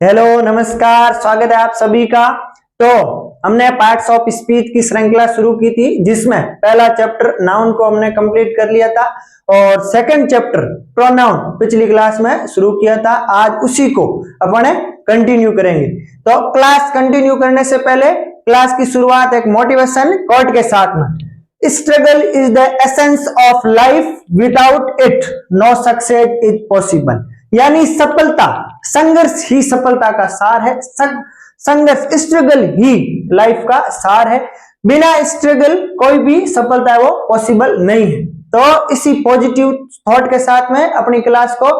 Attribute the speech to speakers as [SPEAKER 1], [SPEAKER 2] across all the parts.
[SPEAKER 1] Hello, नमस्कार, स्वागत है आप सभी का। तो हमने पार्ट्स ऑफ स्पीच की श्रृंखला शुरू की थी, जिसमें पहला चैप्टर नाउन को हमने कंप्लीट कर लिया था और सेकंड चैप्टर प्रोनाउन पिछली क्लास में शुरू किया था। आज उसी को अपन कंटिन्यू करेंगे। तो क्लास कंटिन्यू करने से पहले क्लास की शुरुआत एक मोटिवेशन कोट के साथ में। Struggle is the essence of life, without it no success is possible. यानी सफलता, संघर्ष ही सफलता का सार है। संघर्ष, स्ट्रगल ही लाइफ का सार है। बिना स्ट्रगल कोई भी सफलता है वो पॉसिबल नहीं है। तो इसी पॉजिटिव थॉट के साथ में अपनी क्लास को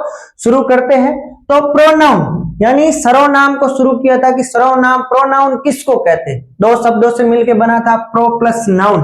[SPEAKER 1] शुरू करते हैं। तो प्रोनाउन यानी सर्वनाम को शुरू किया था कि सर्वनाम, प्रोनाउन किसको कहते हैं। दो शब्दों से मिलकर बना था प्रो प्लस नाउन।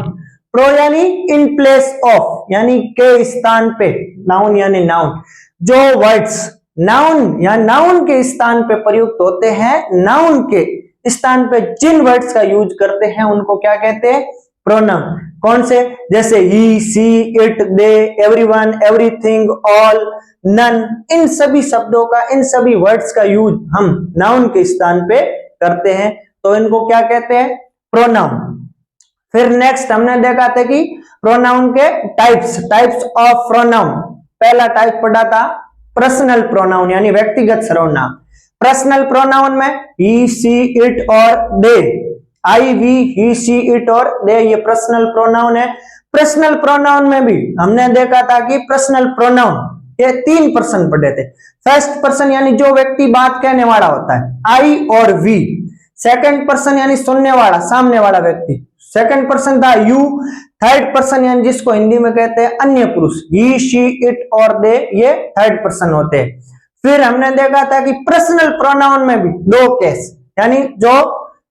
[SPEAKER 1] प्रो यानी इन प्लेस ऑफ, यानी के स्थान पे, नाउन यानी नाउन। जो वर्ड्स नाउन या नाउन के स्थान पे प्रयुक्त होते हैं, नाउन के स्थान पे जिन वर्ड्स का यूज करते हैं उनको क्या कहते हैं, प्रोनाउन। कौन से? जैसे he, she, it, they, everyone, everything, all, none, इन सभी शब्दों का, इन सभी वर्ड्स का यूज हम नाउन के स्थान पे करते हैं, तो इनको क्या कहते हैं, प्रोनाउन। फिर नेक्स्ट हमने देखा था कि प्रोनाउन के टाइप्स ऑफ प्रोनाउन। पहला टाइप पढ़ा था पर्सनल प्रोनाउन यानी व्यक्तिगत सर्वनाम। पर्सनल प्रोनाउन में ही, सी, इट और दे, आई, वी, ही, सी, इट और दे, ये पर्सनल प्रोनाउन है। पर्सनल प्रोनाउन में भी हमने देखा था कि पर्सनल प्रोनाउन ये 3 पर्सन पढ़े थे। फर्स्ट पर्सन यानी जो व्यक्ति बात कहने वाला होता है, आई और वी। सेकंड पर्सन यानी सुनने वाला, सामने वाला व्यक्ति, सेकंड पर्सन था यू। थर्ड पर्सन यानी जिसको हिंदी में कहते हैं अन्य पुरुष, ही, शी, इट और दे, ये थर्ड पर्सन होते हैं। फिर हमने देखा था कि पर्सनल प्रोनाउन में भी 2 केस, यानी जो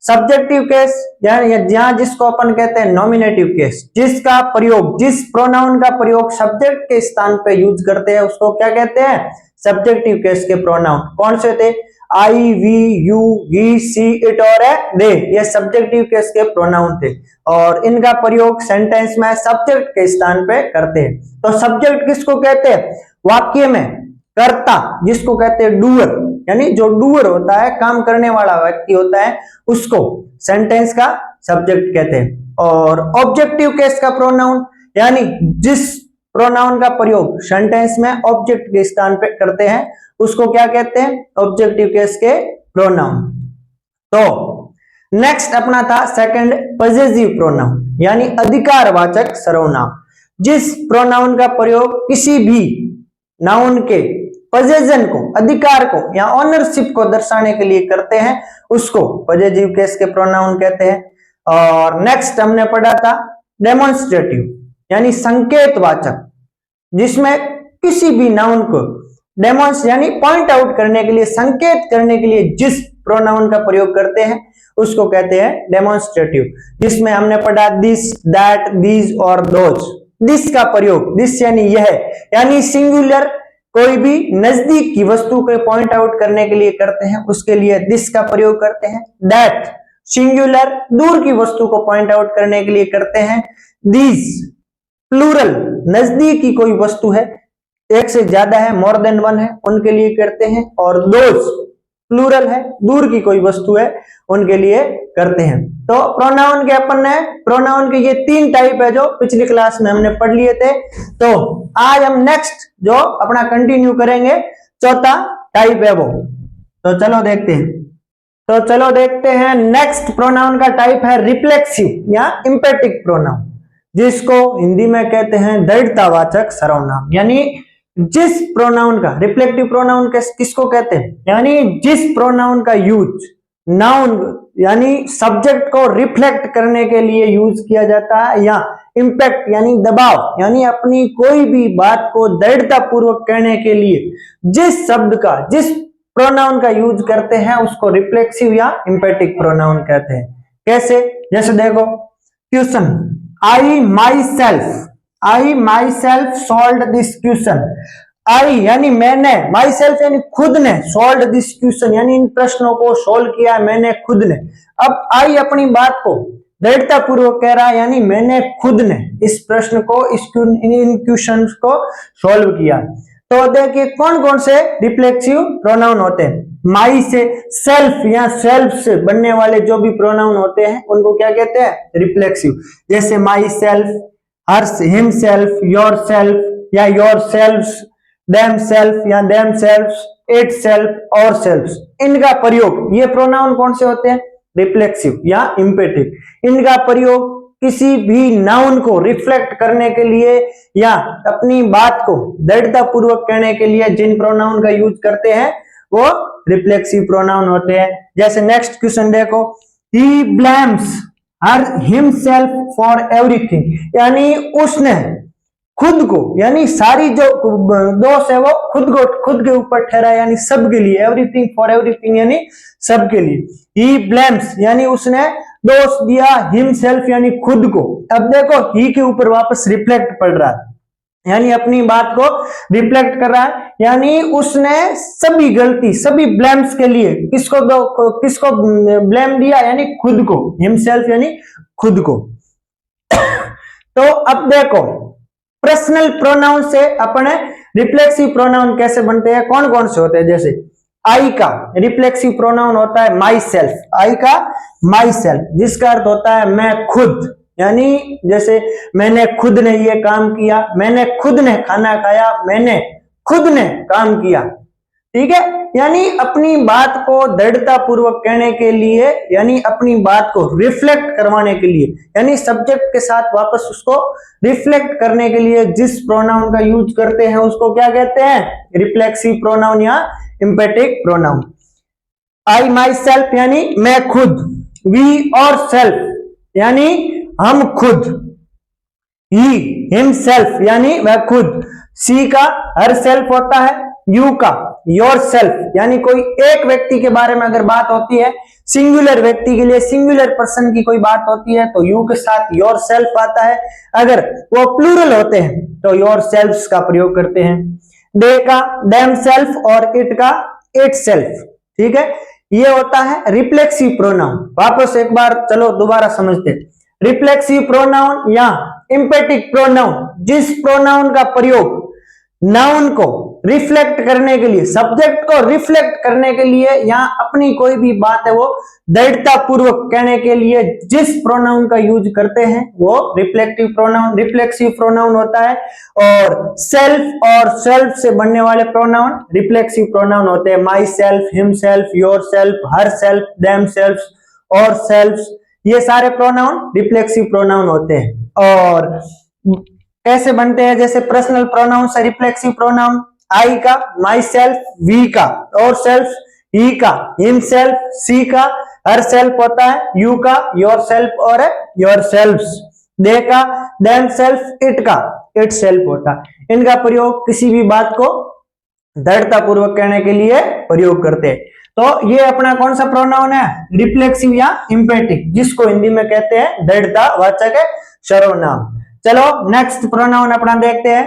[SPEAKER 1] सब्जेक्टिव केस यानी जहां जिसको अपन कहते हैं नॉमिनेटिव केस, जिसका प्रयोग, जिस प्रोनाउन का प्रयोग सब्जेक्ट के स्थान पे यूज करते हैं उसको क्या कहते हैं, सब्जेक्टिव केस के प्रोनाउन। कौन से थे? I, we, you, he, she, it और दे, ये सब्जेक्टिव केस के प्रोनाउन थे और इनका प्रयोग सेंटेंस में सब्जेक्ट के स्थान पे करते हैं। तो सब्जेक्ट किसको कहते हैं? वाक्य में कर्ता, जिसको कहते हैं डूअर, यानी जो डूअर होता है, काम करने वाला व्यक्ति होता है, उसको सेंटेंस का सब्जेक्ट कहते हैं। और ऑब्जेक्टिव केस का प्रोनाउन यानी जिस प्रोनाउन का प्रयोग सेंटेंस में ऑब्जेक्ट के स्थान पे करते हैं उसको क्या कहते हैं, ऑब्जेक्टिव केस के प्रोनाउन। तो नेक्स्ट अपना था सेकंड पॉसेसिव प्रोनाउन यानी अधिकारवाचक सर्वनाम। जिस प्रोनाउन का प्रयोग किसी भी नाउन के पोजेशन को, अधिकार को या ओनरशिप को दर्शाने के लिए करते हैं उसको पॉसेसिव केस के प्रोनाउन कहते हैं। और नेक्स्ट हमने पढ़ा था डेमोन्स्ट्रेटिव यानी संकेतवाचक, जिसमें किसी भी नाउन को डेमोन्स यानी पॉइंट आउट करने के लिए, संकेत करने के लिए जिस प्रोनाउन का प्रयोग करते हैं उसको कहते हैं डेमोन्स्ट्रेटिव। जिसमें हमने पढ़ा दिस, दैट, दीज और दोज। दिस का प्रयोग, दिस यानी यह, यानी सिंगुलर कोई भी नजदीक की वस्तु को पॉइंट आउट करने के लिए करते हैं, उसके लिए दिस का प्रयोग करते हैं। दैट सिंगुलर दूर की वस्तु को पॉइंट आउट करने के लिए करते हैं। दीज प्लूरल नजदीक की कोई वस्तु है, एक से ज्यादा है, मोर देन वन है, उनके लिए करते हैं। और दोज प्लूरल है, दूर की कोई वस्तु है, उनके लिए करते हैं। तो प्रोनाउन के अपन ने, प्रोनाउन के ये 3 टाइप है जो पिछली क्लास में हमने पढ़ लिए थे। तो आज हम नेक्स्ट जो अपना कंटिन्यू करेंगे, चौथा टाइप है वो। तो चलो देखते हैं। नेक्स्ट प्रोनाउन का टाइप है रिफ्लेक्सिव या इंपेटिक प्रोनाउन, जिसको हिंदी में कहते हैं दृढ़तावाचक सर्वनाम। यानी जिस प्रोनाउन का, रिफ्लेक्टिव प्रोनाउन किसको कहते हैं, यानी जिस प्रोनाउन का यूज नाउन यानी सब्जेक्ट को रिफ्लेक्ट करने के लिए यूज किया जाता है, या इंपैक्ट यानी दबाव, यानी अपनी कोई भी बात को दृढ़ता पूर्वक कहने के लिए जिस शब्द का, जिस प्रोनाउन का यूज करते हैं उसको रिफ्लेक्सिव या इंपेटिक प्रोनाउन कहते हैं। कैसे? जैसे देखो question, I myself solved this question। I यानी मैंने, myself यानी खुद ने, solved this question यानी इन प्रश्नों को सोल्व किया मैंने खुद ने। अब I अपनी बात को दृढ़ता पूर्वक कह रहा है, यानी मैंने खुद ने इस प्रश्न को, इन क्वेश्चंस को सोल्व किया। तो देखिए कौन कौन से रिफ्लेक्सिव प्रोनाउन होते हैं। माई से, सेल्फ या सेल्फ से बनने वाले जो भी प्रोनाउन होते हैं उनको क्या कहते हैं? रिफ्लेक्सिव। जैसे my self, her, him self, your self या योर सेल्फ्स, देम सेल्फ या देम सेल्फ्स, इट सेल्फ और सेल्फ्स, इनका प्रयोग, ये प्रोनाउन कौन से होते हैं? रिफ्लेक्सिव या इंपेटिव। इनका प्रयोग किसी भी नाउन को रिफ्लेक्ट करने के लिए या अपनी बात को दृढ़ता पूर्वक कहने के लिए जिन प्रोनाउन का यूज करते हैं वो रिफ्लेक्सिव प्रोनाउन होते हैं। जैसे नेक्स्ट क्वेश्चन देखो, he blames her himself for everything, यानी उसने खुद को, यानी सारी जो दोष है वो खुद के ऊपर ठहरा, यानी सबके लिए, एवरीथिंग फॉर एवरीथिंग यानी सबके लिए। ही ब्लेम्स यानी उसने दोष दिया हिमसेल्फ यानी खुद को। अब देखो ही के ऊपर वापस रिफ्लेक्ट पड़ रहा है, यानी अपनी बात को रिफ्लेक्ट कर रहा है, यानी उसने सभी गलती, सभी ब्लेम्स के लिए किसको ब्लेम दिया? यानी खुद को, हिमसेल्फ यानी खुद को। तो अब देखो पर्सनल प्रोनाउन से अपने रिफ्लेक्सिव प्रोनाउन कैसे बनते हैं, कौन कौन से होते हैं? जैसे आई का रिफ्लेक्सिव प्रोनाउन होता है माई सेल्फ, आई का माई सेल्फ, जिसका अर्थ होता है मैं खुद, यानी जैसे मैंने खुद ने ये काम किया, मैंने खुद ने खाना खाया, मैंने खुद ने काम किया, ठीक है। यानी अपनी बात को दृढ़ता पूर्वक कहने के लिए, यानी अपनी बात को रिफ्लेक्ट करवाने के लिए, यानी सब्जेक्ट के साथ वापस उसको रिफ्लेक्ट करने के लिए जिस प्रोनाउन का यूज करते हैं उसको क्या कहते हैं? रिफ्लेक्सिव प्रोनाउन या इंपेटिक प्रोनाउन। आई माई सेल्फ यानी मैं खुद, वी और सेल्फ यानी हम खुद, ही हिम सेल्फ यानी वह खुद, सी का हर सेल्फ होता है, यू का योर सेल्फ, यानी कोई एक व्यक्ति के बारे में अगर बात होती है, सिंगुलर व्यक्ति के लिए, सिंगुलर पर्सन की कोई बात होती है तो यू के साथ योर सेल्फ आता है, अगर वो प्लूरल होते हैं तो योर सेल्फ्स का प्रयोग करते हैं। दे का देम सेल्फ और इट का इट सेल्फ, ठीक है। ये होता है रिफ्लेक्सिव प्रोनाउन। वापस एक बार चलो दोबारा समझते हैं। रिफ्लेक्सिव प्रोनाउन या इंपेटिक प्रोनाउन, जिस प्रोनाउन का प्रयोग नाउन को रिफ्लेक्ट करने के लिए, सब्जेक्ट को रिफ्लेक्ट करने के लिए या अपनी कोई भी बात है वो दृढ़ता पूर्वक कहने के लिए जिस प्रोनाउन का यूज करते हैं वो रिफ्लेक्सिव प्रोनाउन होता है। और सेल्फ और सेल्फ से बनने वाले प्रोनाउन रिफ्लेक्सिव प्रोनाउन होते हैं। My self, him self, your self, her self, them self और सेल्फ, ये सारे प्रोनाउन रिफ्लेक्सिव प्रोनाउन होते हैं। और कैसे बनते हैं? जैसे पर्सनल प्रोनाउन से रिफ्लेक्सिव प्रोनाउन, आई का माई सेल्फ, वी का और सेल्फ, ही का हिम सेल्फ, सी का हर सेल्फ होता है, यू का योर सेल्फ और योर सेल्फ्स, दे का देम सेल्फ, इट का इट सेल्फ होता है। इनका प्रयोग किसी भी बात को दृढ़ता पूर्वक कहने के लिए प्रयोग करते हैं। तो ये अपना कौन सा प्रोनाउन है? रिफ्लेक्सिव या इंपेटिक, जिसको हिंदी में कहते हैं दृढ़ता वाचक सर्वनाम। चलो नेक्स्ट प्रोनाउन अपना देखते हैं,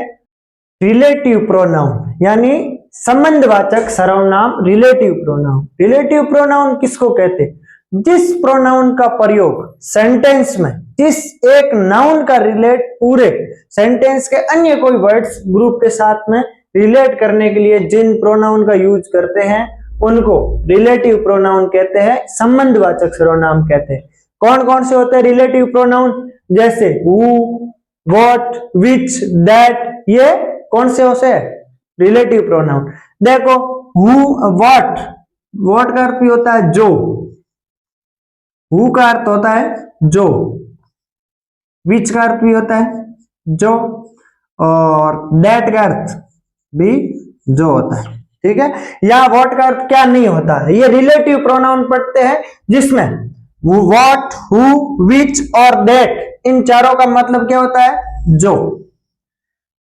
[SPEAKER 1] रिलेटिव प्रोनाउन यानी संबंधवाचक सर्वनाम। रिलेटिव प्रोनाउन, रिलेटिव प्रोनाउन किसको कहते हैं? जिस प्रोनाउन का प्रयोग सेंटेंस में, जिस एक नाउन का रिलेट पूरे सेंटेंस के अन्य कोई वर्ड्स ग्रुप के साथ में रिलेट करने के लिए जिन प्रोनाउन का यूज करते हैं उनको रिलेटिव प्रोनाउन कहते हैं, संबंधवाचक सर्वनाम कहते हैं। कौन कौन से होते हैं रिलेटिव प्रोनाउन? जैसे हु, व्हाट, विच, दैट, ये कौन से होते हैं? Relative pronoun. देखो हु, व्हाट का अर्थ भी होता है जो, हु का अर्थ होता है जो, विच का अर्थ भी होता है जो, और दैट का अर्थ भी जो होता है, ठीक है। या व्हाट का अर्थ क्या नहीं होता है, ये रिलेटिव प्रोनाउन पढ़ते हैं जिसमें व्हाट, हु, विच और दैट, इन चारों का मतलब क्या होता है? जो।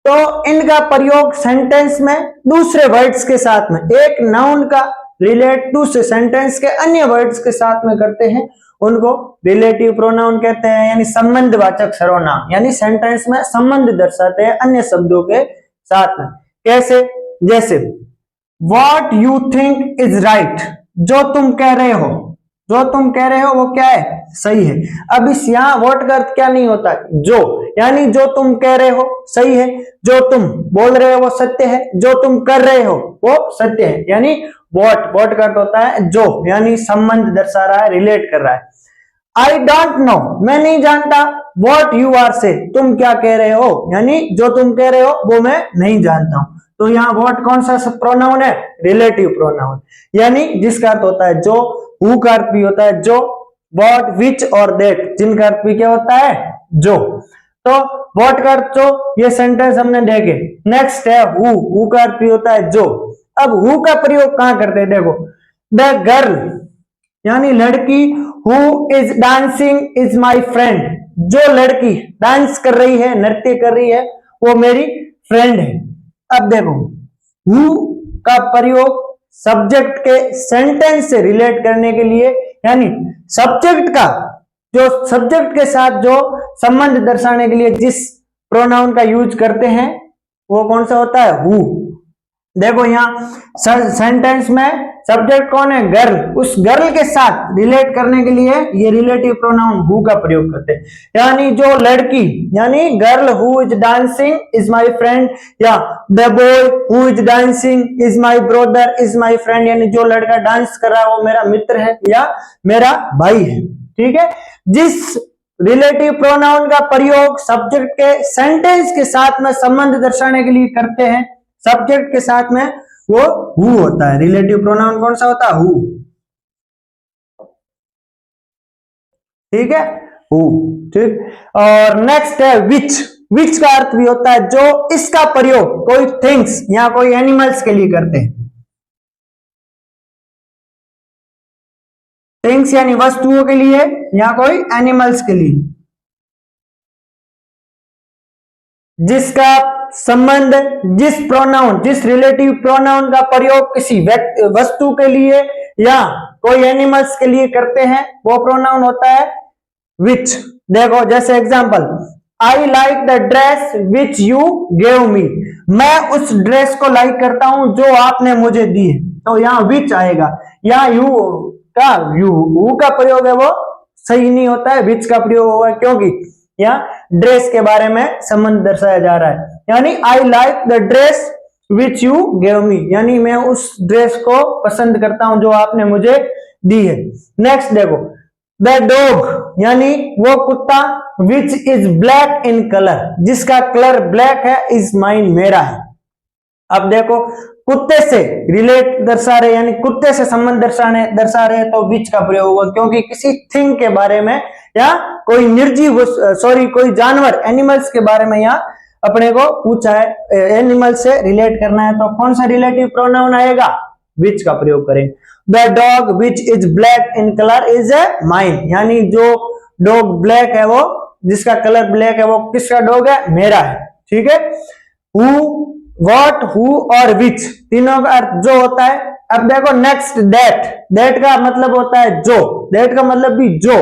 [SPEAKER 1] तो इनका प्रयोग सेंटेंस में दूसरे वर्ड्स के साथ में, एक नाउन का रिलेट दूसरे सेंटेंस के अन्य वर्ड्स के साथ में करते हैं, उनको रिलेटिव प्रोनाउन कहते हैं, यानी संबंधवाचक सर्वनाम, यानी सेंटेंस में संबंध दर्शाते हैं अन्य शब्दों के साथ में। कैसे? जैसे what you think is right, जो तुम कह रहे हो, जो तुम कह रहे हो वो क्या है? सही है। अब इस यहाँ व्हाट का अर्थ क्या नहीं होता? जो, यानी जो तुम कह रहे हो सही है, जो तुम बोल रहे हो वो सत्य है, जो तुम कर रहे हो वो सत्य है, यानी वॉट का अर्थ होता है जो, यानी संबंध दर्शा रहा है, रिलेट कर रहा है। आई डोंट नो, मैं नहीं जानता, वॉट यू आर से, तुम क्या कह रहे हो, यानी जो तुम कह रहे हो वो मैं नहीं जानता हूं। तो यहाँ वॉट कौन सा प्रोनाउन है, रिलेटिव प्रोनाउन, यानी जिसका अर्थ होता है जो, हु का अर्थ भी होता है जो, वॉट, विच और दैट जिनका अर्थ भी क्या होता है जो। तो वॉट का अर्थ जो, ये सेंटेंस हमने देखे। नेक्स्ट है हु का अर्थ भी होता है जो। अब हु का प्रयोग कहां करते हैं, देखो, द गर्ल यानी लड़की, who is dancing is my friend, जो लड़की डांस कर रही है, नृत्य कर रही है, वो मेरी फ्रेंड है। अब देखो हु का प्रयोग सब्जेक्ट के सेंटेंस से रिलेट करने के लिए, यानी सब्जेक्ट का जो सब्जेक्ट के साथ जो संबंध दर्शाने के लिए जिस प्रोनाउन का यूज करते हैं वो कौन सा होता है, हु। देखो यहाँ सेंटेंस में सब्जेक्ट कौन है, गर्ल, उस गर्ल के साथ रिलेट करने के लिए ये रिलेटिव प्रोनाउन हु का प्रयोग करते हैं। यानी जो लड़की, यानी girl who is dancing is my friend, या the boy who is dancing is my brother is my friend, यानी जो लड़का डांस कर रहा है वो मेरा मित्र है या मेरा भाई है। ठीक है, जिस रिलेटिव प्रोनाउन का प्रयोग सब्जेक्ट के सेंटेंस के साथ में संबंध दर्शाने के लिए करते हैं, सब्जेक्ट के साथ में वो हु होता है। रिलेटिव प्रोनाउन कौन सा होता है, हु। ठीक है, हु। ठीक, और नेक्स्ट है विच। विच का अर्थ भी होता है जो, इसका प्रयोग कोई थिंग्स या कोई एनिमल्स के लिए करते हैं। थिंग्स यानी वस्तुओं के लिए या कोई एनिमल्स के लिए, जिसका संबंध, जिस प्रोनाउन, जिस रिलेटिव प्रोनाउन का प्रयोग किसी वस्तु के लिए या कोई एनिमल्स के लिए करते हैं, वो प्रोनाउन होता है विच। देखो जैसे example, I like the dress which you gave me, मैं उस ड्रेस को लाइक करता हूं जो आपने मुझे दी है। तो यहाँ विच आएगा, या यू का प्रयोग है वो सही नहीं होता है, विच का प्रयोग होगा, क्योंकि यहाँ ड्रेस के बारे में संबंध दर्शाया जा रहा है। यानी I like the dress which you gave me, यानी मैं उस ड्रेस को पसंद करता हूं जो आपने मुझे दी है। नेक्स्ट देखो, द डॉग यानी वो कुत्ता, which is black in colour, जिसका कलर ब्लैक है, इज माइन, मेरा है। अब देखो कुत्ते से रिलेट दर्शा रहे, यानी कुत्ते से संबंध दर्शा रहे तो विच का प्रयोग होगा, क्योंकि किसी थिंग के बारे में या कोई निर्जीव, कोई जानवर, एनिमल्स के बारे में यहाँ अपने को पूछा है, एनिमल से रिलेट करना है, तो कौन सा रिलेटिव प्रोनाउन आएगा, विच का प्रयोग करें। The dog which is black in colour is a mine, यानी जो डॉग ब्लैक है, वो जिसका कलर ब्लैक है, वो किसका डॉग है, मेरा है। ठीक है, हु, व्हाट, हु और विच तीनों का अर्थ जो होता है। अब देखो नेक्स्ट दैट। दैट का मतलब होता है जो, दैट का मतलब भी जो।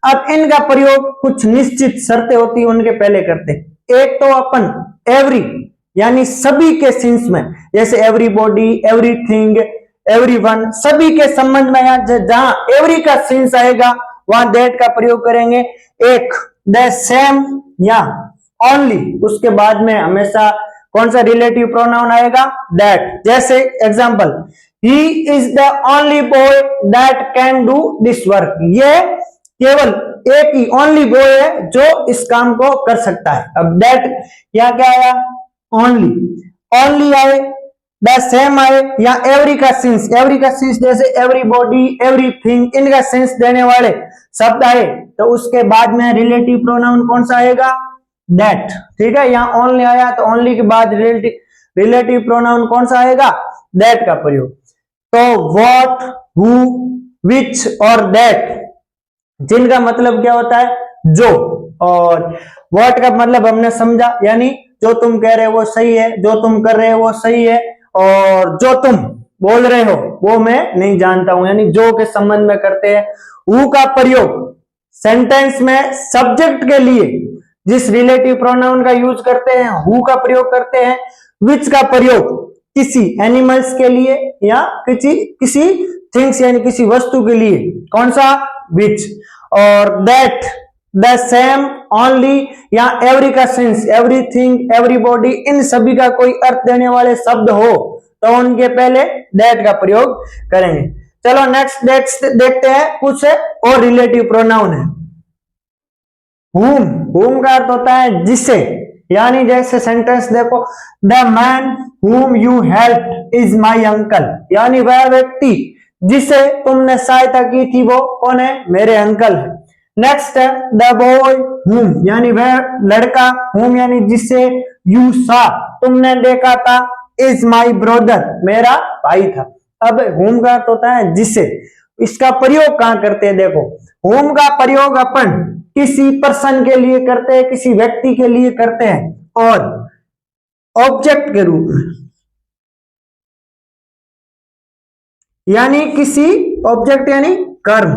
[SPEAKER 1] अब इनका प्रयोग कुछ निश्चित शर्तें होती है उनके पहले करते हैं। एक तो अपन एवरी यानी सभी के सेंस में, जैसे एवरीबॉडी, एवरीथिंग, एवरीवन, सभी के संबंध में यहाँ जहां एवरी का सेंस आएगा वहां दैट का प्रयोग करेंगे। एक द सेम या ओनली, उसके बाद में हमेशा कौन सा रिलेटिव प्रोनाउन आएगा, दैट। जैसे example, he is the only boy that can do this work, ये केवल एक ही ओनली बॉय है जो इस काम को कर सकता है। अब दैट या क्या आया, ओनली, ओनली आए, द सेम आए, या एवरी का सेंस, जैसे एवरीबॉडी, एवरीथिंग, इनका सेंस देने वाले शब्द आए तो उसके बाद में रिलेटिव प्रोनाउन कौन सा आएगा, दैट। ठीक है, यहाँ ओनली आया तो ओनली के बाद रिलेटिव प्रोनाउन कौन सा आएगा, दैट का प्रयोग। तो व्हाट, हु, विच और दैट जिनका मतलब क्या होता है, जो, और व्हाट का मतलब हमने समझा, यानी जो तुम कह रहे हो वो सही है, जो तुम कर रहे हो वो सही है, और जो तुम बोल रहे हो वो मैं नहीं जानता हूं, यानी जो के संबंध में करते हैं। हु का प्रयोग सेंटेंस में सब्जेक्ट के लिए जिस रिलेटिव प्रोनाउन का यूज करते हैं हु का प्रयोग करते हैं। विच का प्रयोग किसी एनिमल्स के लिए या किसी थिंग्स यानी किसी वस्तु के लिए, कौन सा, विच। और दैट, द सेम, ओनली या एवरी का सेंस, एवरीथिंग, एवरीबॉडी, इन सभी का कोई अर्थ देने वाले शब्द हो तो उनके पहले दैट का प्रयोग करेंगे। चलो नेक्स्ट देखते हैं, कुछ और रिलेटिव प्रोनाउन है। whom का अर्थ होता है जिसे, यानी जैसे सेंटेंस देखो, the man whom you helped is my uncle, यानी वह व्यक्ति जिसे तुमने सहायता की थी वो कौन है, मेरे अंकल है। नेक्स्ट है द बॉय whom, यानी वह लड़का, whom यानी जिसे, you saw तुमने देखा था, is my brother मेरा भाई था। अब whom का अर्थ होता है जिसे, इसका प्रयोग कहाँ करते हैं, देखो whom का प्रयोग अपन किसी पर्सन के लिए करते हैं, किसी व्यक्ति के लिए करते हैं, और ऑब्जेक्ट के रूप में, यानी किसी ऑब्जेक्ट यानी कर्म।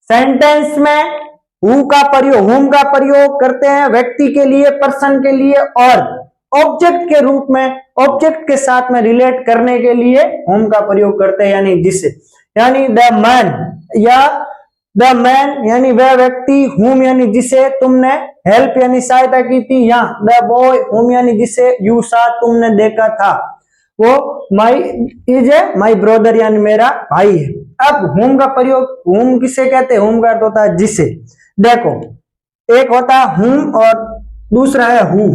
[SPEAKER 1] सेंटेंस में who का प्रयोग करते हैं व्यक्ति के लिए, पर्सन के लिए, और ऑब्जेक्ट के रूप में, ऑब्जेक्ट के साथ में रिलेट करने के लिए whom का प्रयोग करते हैं, यानी जिसे, यानी द मैन, या द मैन यानी वह व्यक्ति, whom यानी जिसे तुमने हेल्प यानी सहायता की थी, या द बॉय whom यानी जिसे you saw तुमने देखा था, वो इज माई ब्रदर यानी मेरा भाई है। अब whom का प्रयोग, whom किसे कहते हैं, whom का अर्थ होता है जिसे। देखो एक होता है whom और दूसरा है who।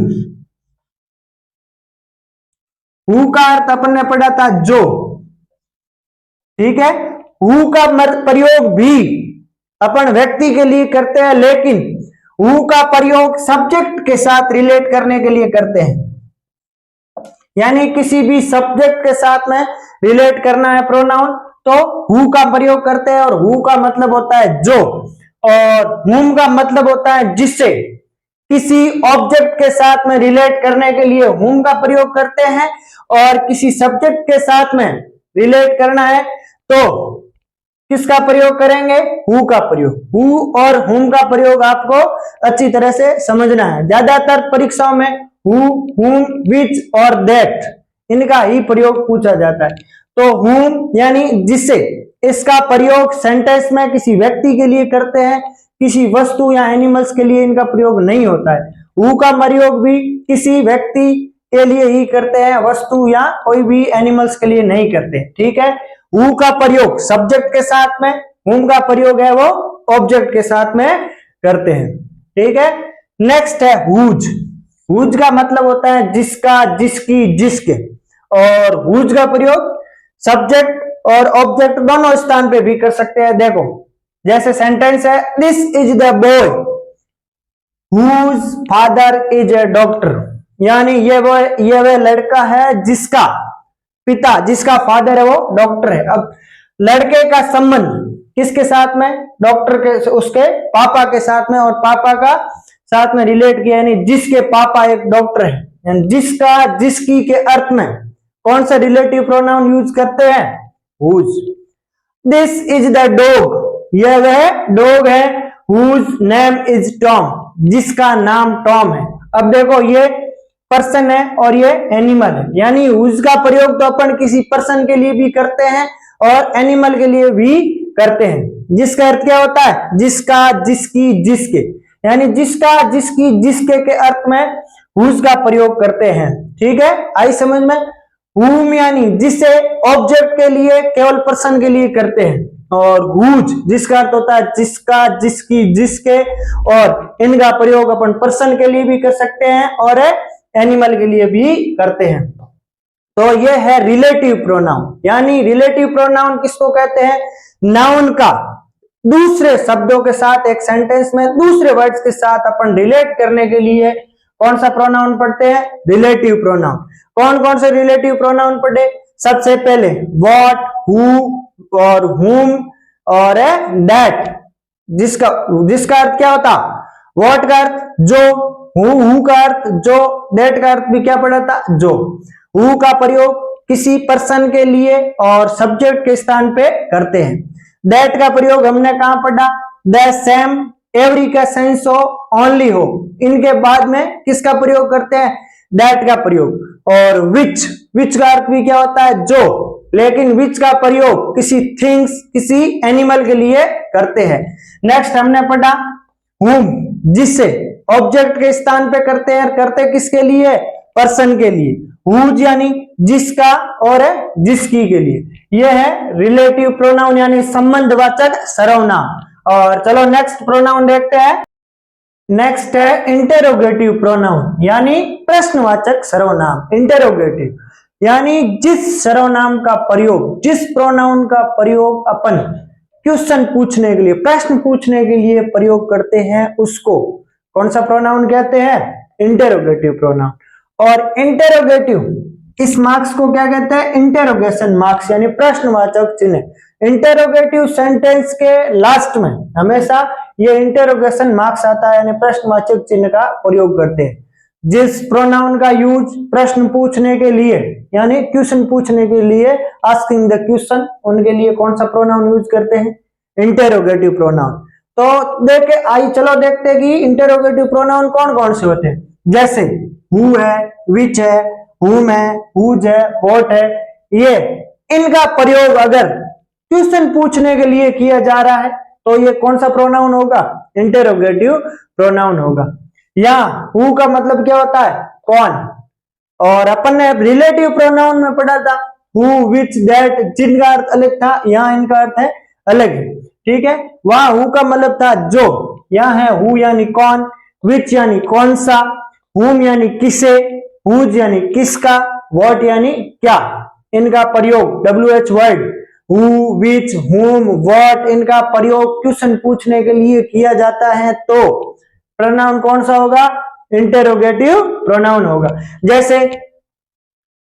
[SPEAKER 1] who का अर्थ अपन ने पढ़ा था जो, ठीक है। who का प्रयोग भी अपन व्यक्ति के लिए करते हैं, लेकिन who का प्रयोग सब्जेक्ट के साथ रिलेट करने के लिए करते हैं, यानी किसी भी सब्जेक्ट के साथ में रिलेट करना है प्रोनाउन, तो who का प्रयोग करते हैं, और who का मतलब होता है जो, और whom का मतलब होता है जिससे। किसी ऑब्जेक्ट के साथ में रिलेट करने के लिए whom का प्रयोग करते हैं, और किसी सब्जेक्ट के साथ में रिलेट करना है तो किसका प्रयोग करेंगे, who का प्रयोग। who और whom का प्रयोग आपको अच्छी तरह से समझना है। ज्यादातर परीक्षाओं में who, whom, which और that इनका ही प्रयोग पूछा जाता है। तो whom यानी जिससे, इसका प्रयोग सेंटेंस में किसी व्यक्ति के लिए करते हैं, किसी वस्तु या एनिमल्स के लिए इनका प्रयोग नहीं होता है। who का प्रयोग भी किसी व्यक्ति के लिए ही करते हैं, वस्तु या कोई भी एनिमल्स के लिए नहीं करते, ठीक है। who का प्रयोग सब्जेक्ट के साथ में, whom का प्रयोग है वो ऑब्जेक्ट के साथ में करते हैं, ठीक है। नेक्स्ट है whose। whose का मतलब होता है जिसका, जिसकी, जिसके, और whose का प्रयोग सब्जेक्ट और ऑब्जेक्ट दोनों स्थान पे भी कर सकते हैं। देखो जैसे सेंटेंस है, this is the boy whose father is a doctor, यानी ये वह लड़का है जिसका पिता, जिसका फादर है वो डॉक्टर है। अब लड़के का संबंध किसके साथ में, डॉक्टर के, उसके पापा के साथ में, और पापा का साथ में रिलेट किया, यानी जिसके पापा एक डॉक्टर है, यानी जिसका, जिसकी के अर्थ में कौन सा रिलेटिव प्रोनाउन यूज करते हैं, whose। This is the dog, यह वह डॉग है, whose नेम इज टॉम, जिसका नाम टॉम है। अब देखो ये पर्सन है और ये एनिमल है, यानी whose का प्रयोग तो अपन किसी पर्सन के लिए भी करते हैं और एनिमल के लिए भी करते हैं। जिसका अर्थ क्या होता है, जिसका, जिसकी, जिसके, यानी जिसका, जिसकी, जिसके के अर्थ में whose का प्रयोग करते हैं, ठीक है। आई समझ में। whom यानी जिसे ऑब्जेक्ट के लिए, केवल पर्सन के लिए करते हैं, और whose जिसका अर्थ होता है जिसका, जिसकी, जिसके, और इनका प्रयोग अपन पर्सन के लिए भी कर सकते हैं और एनिमल के लिए भी करते हैं। तो ये है रिलेटिव प्रोनाउन, यानी रिलेटिव प्रोनाउन किसको कहते हैं, नाउन का दूसरे शब्दों के साथ एक सेंटेंस में दूसरे वर्ड्स के साथ अपन रिलेट करने के लिए कौन सा प्रोनाउन पढ़ते हैं, रिलेटिव प्रोनाउन। कौन कौन से रिलेटिव प्रोनाउन पढ़े, सबसे पहले व्हाट, हु और whom और दैट, जिसका अर्थ क्या होता, व्हाट का अर्थ जो, हु का अर्थ जो, दैट का अर्थ भी क्या पढ़ा था, जो। हु का प्रयोग किसी पर्सन के लिए और सब्जेक्ट के स्थान पे करते हैं। दैट का प्रयोग हमने कहां पढ़ा, द सेम, एवरी का सेंस हो, ओनली हो, इनके बाद में किसका प्रयोग करते हैं, दैट का प्रयोग। और विच का अर्थ भी क्या होता है, जो, लेकिन विच का प्रयोग किसी थिंग्स, किसी एनिमल के लिए करते हैं। नेक्स्ट हमने पढ़ा whom, जिससे ऑब्जेक्ट के स्थान पे करते हैं, करते किसके लिए, पर्सन के लिए, हुज यानी जिसका और जिसकी के लिए। यह है रिलेटिव प्रोनाउन यानी संबंधवाचक सर्वनाम। और चलो नेक्स्ट प्रोनाउन देखते हैं। नेक्स्ट है इंटेरोगेटिव प्रोनाउन यानी प्रश्नवाचक सर्वनाम। इंटेरोगेटिव यानी जिस सर्वनाम का प्रयोग, जिस प्रोनाउन का प्रयोग अपन क्वेश्चन पूछने के लिए, प्रश्न पूछने के लिए प्रयोग करते हैं, उसको कौन सा प्रोनाउन कहते हैं? Interrogative pronoun. और इंटेरोगेटिव इस मार्क्स को क्या कहते हैं? इंटेरोगेशन मार्क्स यानी प्रश्नवाचक चिन्ह। इंटेरोगेटिव सेंटेंस के लास्ट में हमेशा ये इंटेरोगेशन मार्क्स आता है यानी प्रश्नवाचक चिन्ह का प्रयोग करते हैं। जिस प्रोनाउन का यूज प्रश्न पूछने के लिए यानी क्वेश्चन पूछने के लिए, आस्किंग द क्वेश्चन, उनके लिए कौन सा प्रोनाउन यूज करते हैं? Interrogative pronoun. तो देखे आई, चलो देखते हैं कि इंटेरोगेटिव प्रोनाउन कौन कौन से होते हैं। जैसे हु है, विच है, हुम है, हुज है, व्हाट है। ये इनका प्रयोग अगर क्वेश्चन पूछने के लिए किया जा रहा है तो ये कौन सा प्रोनाउन होगा? इंटेरोगेटिव प्रोनाउन होगा। या हु का मतलब क्या होता है? कौन। और अपन ने रिलेटिव प्रोनाउन में पढ़ा था हु, विच, दैट, जिनका अर्थ अलग था, यहाँ इनका अर्थ है अलग है। ठीक है, वहां हु का मतलब था जो, यहाँ है हु यानी कौन, विच यानी कौन सा, हुम यानी किसे, हुज यानी किसका, व्हाट यानी क्या। इनका प्रयोग WH वर्ड हु, विच, हुम, व्हाट, इनका प्रयोग क्वेश्चन पूछने के लिए किया जाता है तो प्रोनाउन कौन सा होगा? इंटेरोगेटिव प्रोनाउन होगा। जैसे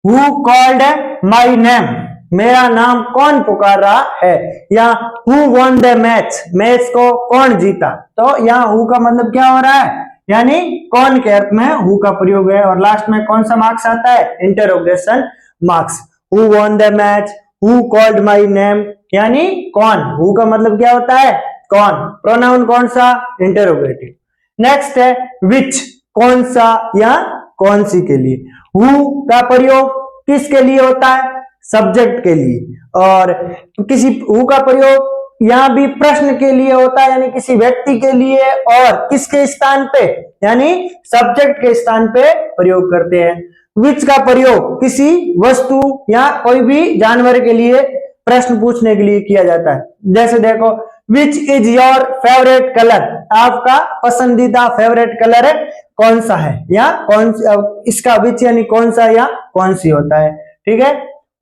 [SPEAKER 1] हु कॉल्ड माई नेम, मेरा नाम कौन पुकार रहा है। या who won the match, match को कौन जीता। तो यहाँ हु का मतलब क्या हो रहा है? यानी कौन के अर्थ में हु का प्रयोग है। और लास्ट में कौन सा मार्क्स आता है? Interrogation marks. Who won the match, who called my name यानी कौन। हु का मतलब क्या होता है? कौन। प्रोनाउन कौन सा? इंटेरोगेटिव। नेक्स्ट है विच, कौन सा या कौन सी के लिए। हु का प्रयोग किसके लिए होता है? सब्जेक्ट के लिए। और किसी हु का प्रयोग यहाँ भी प्रश्न के लिए होता है यानी किसी व्यक्ति के लिए, और किसके स्थान पे? यानी सब्जेक्ट के स्थान पे प्रयोग करते हैं। विच का प्रयोग किसी वस्तु या कोई भी जानवर के लिए प्रश्न पूछने के लिए किया जाता है। जैसे देखो which is your favourite colour, आपका पसंदीदा फेवरेट कलर कौन सा है, या कौन, इसका विच यानी कौन सा या कौन सी होता है। ठीक है,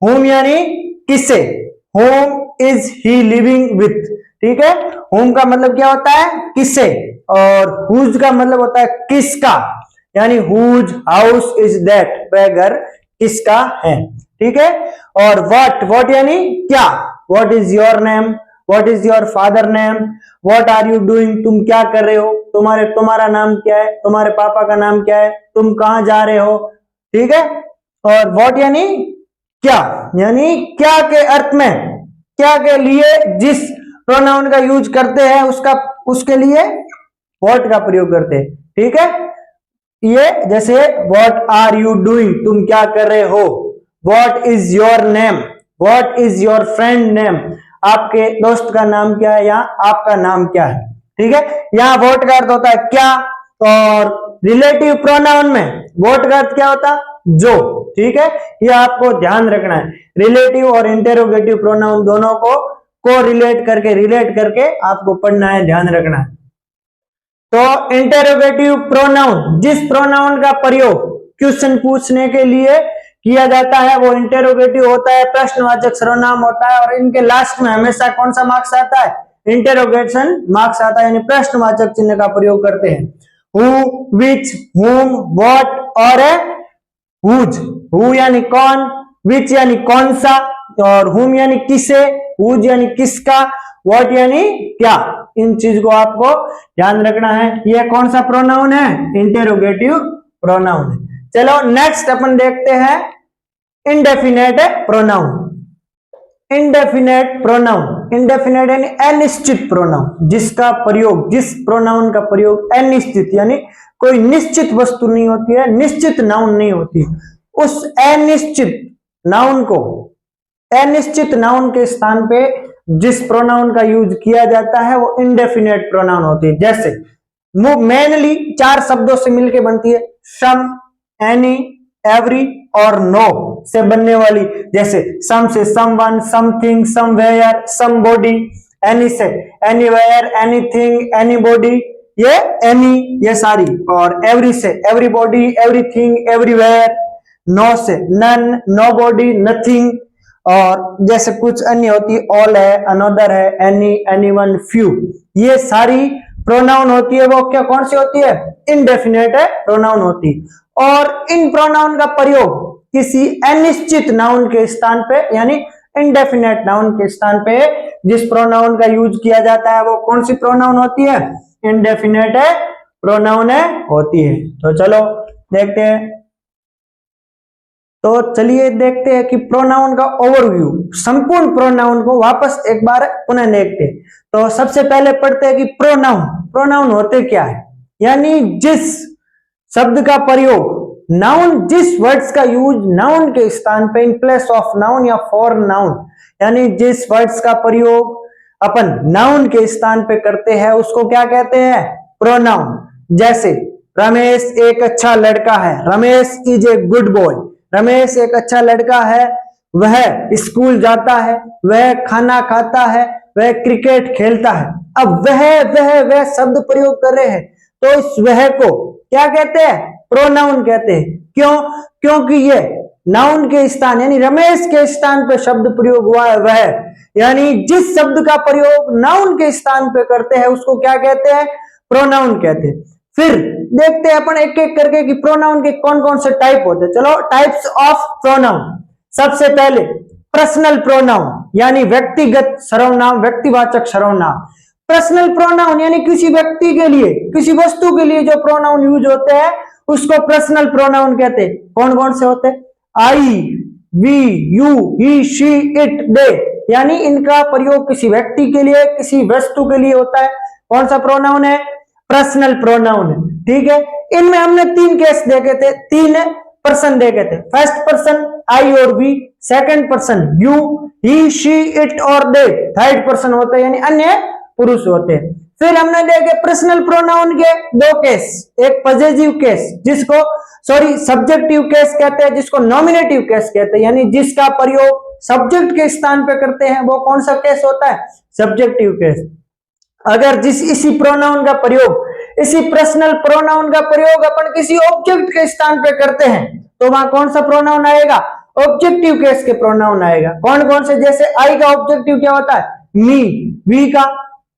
[SPEAKER 1] हुम यानी किसे, home is he living with. ठीक है, होम का मतलब क्या होता है? किसे। और हुज का मतलब होता है किसका, यानी हुज हाउस इज दैट, वह घर किसका है। ठीक है, और व्हाट यानी क्या। What is your name, what is your father name, what are you doing, तुम क्या कर रहे हो, तुम्हारा नाम क्या है, तुम्हारे पापा का नाम क्या है, तुम कहां जा रहे हो। ठीक है, और व्हाट यानी क्या, यानी क्या के अर्थ में, क्या के लिए जिस प्रोनाउन का यूज करते हैं उसके लिए व्हाट का प्रयोग करते हैं। ठीक है, ये जैसे व्हाट आर यू डूइंग, तुम क्या कर रहे हो। What is your name, what is your friend name, आपके दोस्त का नाम क्या है या आपका नाम क्या है। ठीक है, यहाँ व्हाट का अर्थ होता है क्या, और रिलेटिव प्रोनाउन में व्हाट का अर्थ क्या होता है? जो। ठीक है, ये आपको ध्यान रखना है। रिलेटिव और इंटेरोगेटिव प्रोनाउन दोनों को रिलेट करके आपको पढ़ना है, ध्यान रखना है। तो इंटेरोगेटिव प्रोनाउन, जिस प्रोनाउन का प्रयोग क्वेश्चन पूछने के लिए किया जाता है वो इंटेरोगेटिव होता है, प्रश्नवाचक सर्वनाम होता है। और इनके लास्ट में हमेशा कौन सा मार्क्स आता है? इंटेरोगेशन मार्क्स आता है, यानी प्रश्नवाचक चिन्ह का प्रयोग करते हैं। हु, विच, हुम, व्हाट और हुज। हु यानी कौन, विच यानी कौन सा, और हुम यानी किसे, हुज यानी किसका, व्हाट यानी क्या। इन चीज को आपको ध्यान रखना है। यह कौन सा प्रोनाउन है? इंटेरोगेटिव प्रोनाउन है। चलो नेक्स्ट अपन देखते हैं indefinite pronoun. Indefinite pronoun, indefinite यानी अनिश्चित प्रोनाउन, जिसका प्रयोग, जिस प्रोनाउन का प्रयोग अनिश्चित यानी कोई निश्चित वस्तु नहीं होती है, निश्चित नाउन नहीं होती, उस अनिश्चित नाउन को, अनिश्चित नाउन के स्थान पे जिस प्रोनाउन का यूज किया जाता है वो इंडेफिनेट प्रोनाउन होती है। जैसे मेनली 4 शब्दों से मिलकर बनती है, सम, एनी, एवरी और नो से बनने वाली, जैसे सम से someone, something, somewhere, somebody, any से एनीवेयर, एनीथिंग, एनीबॉडी, ये एनी, ये सारी, और एवरी से एवरीबॉडी, एवरीथिंग, एवरीवेयर, नो से नन, नोबॉडी, नथिंग, और जैसे कुछ अन्य होती है ऑल है, अनदर है, एनी, एनीवन, फ्यू, ये सारी प्रोनाउन होती है वो क्या कौन सी होती है? इनडेफिनेट है प्रोनाउन होती है। और इन प्रोनाउन का प्रयोग किसी अनिश्चित नाउन के स्थान पे यानी इनडेफिनेट नाउन के स्थान पे जिस प्रोनाउन का यूज किया जाता है वो कौन सी प्रोनाउन होती है? इनडेफिनेट है प्रोनाउन है होती है। तो चलो देखते हैं। तो चलिए देखते हैं कि प्रोनाउन का ओवरव्यू, संपूर्ण प्रोनाउन को वापस एक बार पुनः देखते हैं। तो सबसे पहले पढ़ते हैं कि प्रोनाउन, प्रोनाउन होते क्या है, यानी जिस शब्द का प्रयोग नाउन, जिस वर्ड्स का यूज नाउन के स्थान पे इन प्लेस ऑफ नाउन या फॉर नाउन, यानी जिस वर्ड्स का प्रयोग अपन नाउन के स्थान पे करते हैं उसको क्या कहते हैं? प्रोनाउन। जैसे रमेश एक अच्छा लड़का है, Ramesh is a good boy, Ramesh एक अच्छा लड़का है, वह स्कूल जाता है, वह खाना खाता है, वह क्रिकेट खेलता है। अब वह शब्द प्रयोग कर रहे हैं तो इस वह को क्या कहते हैं? प्रोनाउन कहते हैं। क्यों? क्योंकि ये नाउन के स्थान यानी रमेश के स्थान पे शब्द प्रयोग हुआ है वह, यानी जिस शब्द का प्रयोग नाउन के स्थान पे करते हैं उसको क्या कहते हैं? प्रोनाउन कहते हैं। फिर देखते हैं अपन एक एक करके कि प्रोनाउन के कौन कौन से टाइप होते हैं। चलो टाइप्स ऑफ प्रोनाउन। सबसे पहले पर्सनल प्रोनाउन यानी व्यक्तिगत सर्वनाम, व्यक्तिवाचक सर्वनाम। पर्सनल प्रोनाउन यानी किसी व्यक्ति के लिए, किसी वस्तु के लिए जो प्रोनाउन यूज होते हैं उसको पर्सनल प्रोनाउन कहते हैं। कौन कौन से होते हैं? I, we, you, he, she, it, they, यानी इनका प्रयोग किसी व्यक्ति के लिए, किसी वस्तु के लिए होता है। कौन सा प्रोनाउन है? पर्सनल प्रोनाउन है। ठीक है, इनमें हमने तीन केस देखे थे, तीन पर्सन देखे थे। फर्स्ट पर्सन आई और we, second person you, he, she, it और दे, थर्ड पर्सन होता है यानी अन्य पुरुष होते हैं। फिर हमने देखे पर्सनल प्रोनाउन के दो केस, एक पॉजिटिव केस जिसको सब्जेक्टिव केस कहते हैं, जिसको नॉमिनेटिव केस कहते हैं, यानी जिसका प्रयोग सब्जेक्ट के स्थान पे करते हैं वो कौन सा केस होता है? Subjective case. अगर इसी प्रोनाउन का प्रयोग, इसी पर्सनल प्रोनाउन का प्रयोग अपन किसी ऑब्जेक्ट के स्थान पे करते हैं तो वहां कौन सा प्रोनाउन आएगा? ऑब्जेक्टिव केस के प्रोनाउन आएगा। कौन कौन से? जैसे आई का ऑब्जेक्टिव क्या होता है? मी, वी का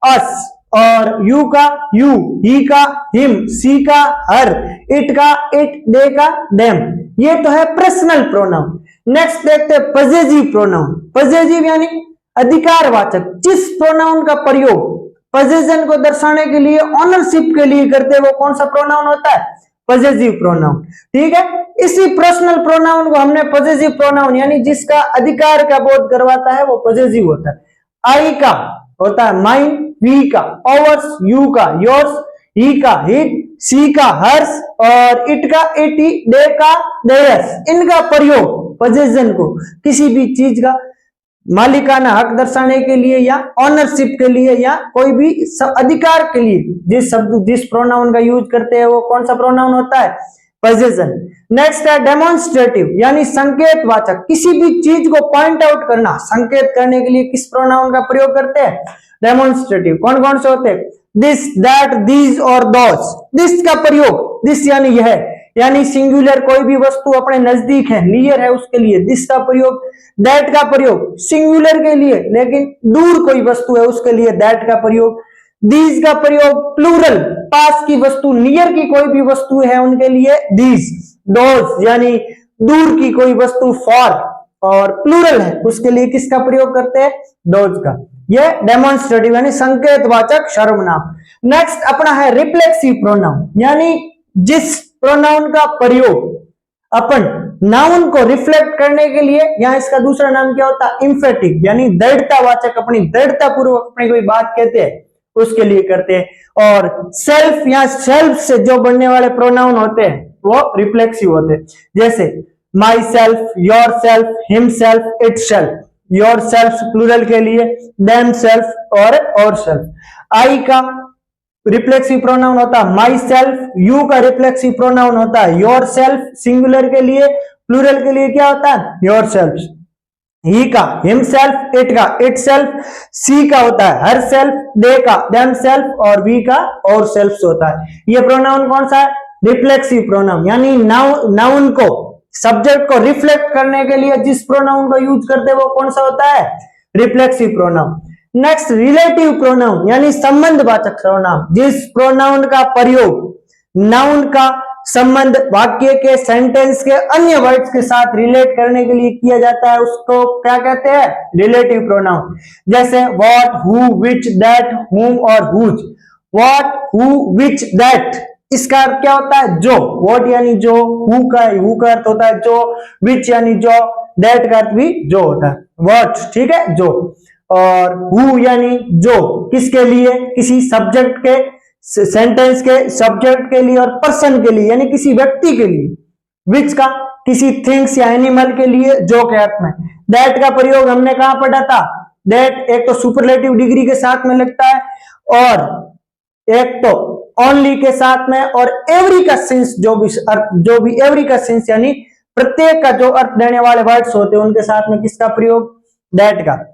[SPEAKER 1] अस, और यू का यू, ही का हिम, सी का हर, इट का इट, दे का देम। ये तो है पर्सनल प्रोनाउन। नेक्स्ट देखते हैं पॉजिटिव प्रोनाउन। पॉजिटिव यानी अधिकारवाचक, जिस प्रोनाउन का प्रयोग पोजेशन को दर्शाने के लिए, ऑनरशिप के लिए करते हैं वो कौन सा प्रोनाउन होता है? Positive pronoun. ठीक है, इसी पर्सनल प्रोनाउन को हमने पॉजिटिव प्रोनाउन यानी जिसका अधिकार का बोध करवाता है वो पॉजिटिव होता है। आई का होता है माइन, वी का आवर्स, यू का योर्स, ही का हिट, सी का हर्ष और इट का इटी, दे का देयर्स। इनका प्रयोग पोजेशन को किसी भी चीज का मालिकाना हक दर्शाने के लिए या ऑनरशिप के लिए या कोई भी अधिकार के लिए जिस प्रोनाउन का यूज करते हैं वो कौन सा प्रोनाउन होता है? पोजेशन। नेक्स्ट है डेमोन्स्ट्रेटिव यानी संकेतवाचक, किसी भी चीज को पॉइंट आउट करना, संकेत करने के लिए किस प्रोनाउन का प्रयोग करते हैं? डेमोन्स्ट्रेटिव। कौन कौन से होते हैं? दिस, दैट, दीज और दोस। दिस का प्रयोग, दिस यानी यह, यानी सिंगुलर कोई भी वस्तु अपने नजदीक है, नियर है उसके लिए दिस का प्रयोग। दैट का प्रयोग सिंगुलर के लिए लेकिन दूर कोई वस्तु है उसके लिए दैट का प्रयोग। दीज का प्रयोग प्लूरल, पास की वस्तु, नियर की कोई भी वस्तु है उनके लिए दीज। दोज यानी दूर की कोई वस्तु फॉर, और प्लूरल है उसके लिए किसका प्रयोग करते हैं? दोज का। ये डेमोन्स्ट्रेटिव यानी संकेतवाचक सर्वनाम। नेक्स्ट अपना है रिफ्लेक्सिव प्रोनाउन, यानी जिस प्रोनाउन का प्रयोग अपन नाउन को रिफ्लेक्ट करने के लिए, यहां इसका दूसरा नाम क्या होता है? इंफेटिक यानी दृढ़तावाचक, अपनी दृढ़ता पूर्वक अपनी कोई बात कहते हैं उसके लिए करते हैं। और सेल्फ या सेल्फ से जो बनने वाले प्रोनाउन होते हैं वो रिफ्लेक्सिव होते हैं। जैसे myself, yourself, himself, itself. Yourself plural के लिए, देम सेल्फ और सेल्फ। आई का रिफ्लेक्सिव प्रोनाउन होता है माई सेल्फ, यू का रिफ्लेक्सिव प्रोनाउन होता है योर सेल्फ सिंगुलर के लिए, प्लूरल के लिए क्या होता है योर सेल्फ, ही का हिमसेल्फ, इट का इट सेल्फ, सी का होता है हर सेल्फ, दे का देम सेल्फ और वी का और सेल्फ होता है। ये प्रोनाउन कौन सा है रिफ्लेक्सिव प्रोनाउन, यानी नाउन को सब्जेक्ट को रिफ्लेक्ट करने के लिए जिस प्रोनाउन का यूज करते हैं वो कौन सा होता है reflexive pronoun. Next relative pronoun यानी संबंधवाचक सर्वनाम, जिस प्रोनाउन का प्रयोग नाउन का संबंध वाक्य के सेंटेंस के अन्य वर्ड्स के साथ रिलेट करने के लिए किया जाता है उसको क्या कहते हैं रिलेटिव प्रोनाउन। जैसे what, who, which, that, whom और whose. What, who, which, that इसका अर्थ क्या होता है जो, व्हाट यानी जो, हु का अर्थ होता है जो, विच यानी जो, दैट का अर्थ भी जो होता है व्हाट, ठीक है जो, और हु यानी जो किसके लिए किसी सब्जेक्ट के सेंटेंस के सब्जेक्ट के लिए और पर्सन के लिए यानी किसी व्यक्ति के लिए, विच का किसी थिंग्स या एनिमल के लिए जो के अर्थ में। दैट का प्रयोग हमने कहां पढ़ा था, दैट एक तो सुपरलेटिव डिग्री के साथ में लगता है और एक तो ओनली के साथ में, और एवरी का सेंस जो भी एवरी का सेंस यानी प्रत्येक का जो अर्थ देने वाले वर्ड्स होते हैं उनके साथ में किसका प्रयोग दैट का।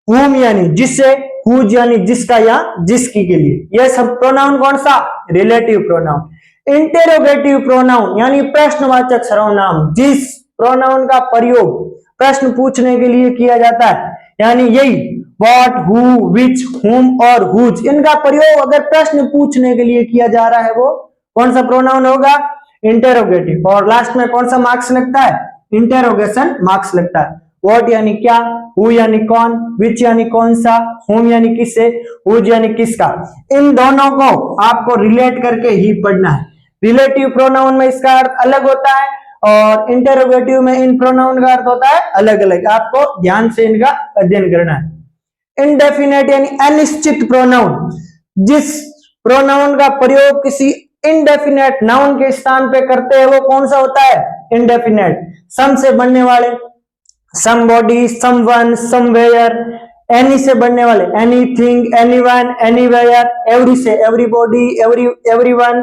[SPEAKER 1] whom यानी जिससे, whose यानी जिसका या जिसकी के लिए। यह सब प्रोनाउन कौन सा रिलेटिव प्रोनाउन। इंटेरोगेटिव प्रोनाउन यानी प्रश्नवाचक सर्वनाम, जिस प्रोनाउन का प्रयोग प्रश्न पूछने के लिए किया जाता है, यानी यही व्हाट, हु, विच, हुम और हुज इनका प्रयोग अगर प्रश्न पूछने के लिए किया जा रहा है वो कौन सा प्रोनाउन होगा इंटेरोगेटिव। और लास्ट में कौन सा मार्क्स लगता है इंटेरोगेशन मार्क्स लगता है। व्हाट यानी क्या, हु यानी कौन, विच यानी कौन सा, हुम यानी किससे, हुज यानी किसका। इन दोनों को आपको रिलेट करके ही पढ़ना है। रिलेटिव प्रोनाउन में इसका अर्थ अलग होता है और इंटेरोगेटिव में इन प्रोनाउन का अर्थ होता है अलग अलग, आपको ध्यान से इनका अध्ययन करना है। इनडेफिनेट यानी अनिश्चित प्रोनाउन, जिस प्रोनाउन का प्रयोग किसी इनडेफिनेट नाउन के स्थान पे करते हैं वो कौन सा होता है इनडेफिनेट। सम से बनने वाले somebody, someone, somewhere, any से बनने वाले anything, anyone, anywhere, every से everybody, everyone,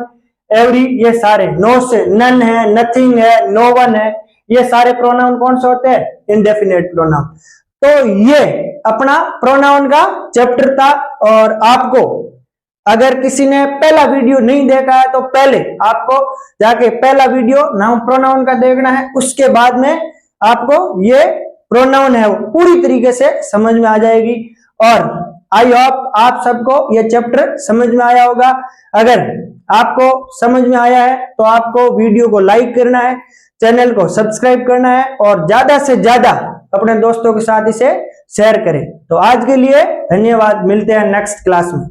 [SPEAKER 1] every ये सारे, no से none है, nothing है, no one है, ये सारे प्रोनाउन कौन से होते हैं इंडेफिनेट प्रोनाउन। तो ये अपना प्रोनाउन का चैप्टर था और आपको अगर किसी ने पहला वीडियो नहीं देखा है तो पहले आपको जाके पहला वीडियो नाउन प्रोनाउन का देखना है, उसके बाद में आपको ये प्रोनाउन है वो पूरी तरीके से समझ में आ जाएगी। और आई होप आप सबको ये चैप्टर समझ में आया होगा। अगर आपको समझ में आया है तो आपको वीडियो को लाइक करना है, चैनल को सब्सक्राइब करना है और ज्यादा से ज्यादा अपने दोस्तों के साथ इसे शेयर करें। तो आज के लिए धन्यवाद, मिलते हैं नेक्स्ट क्लास में।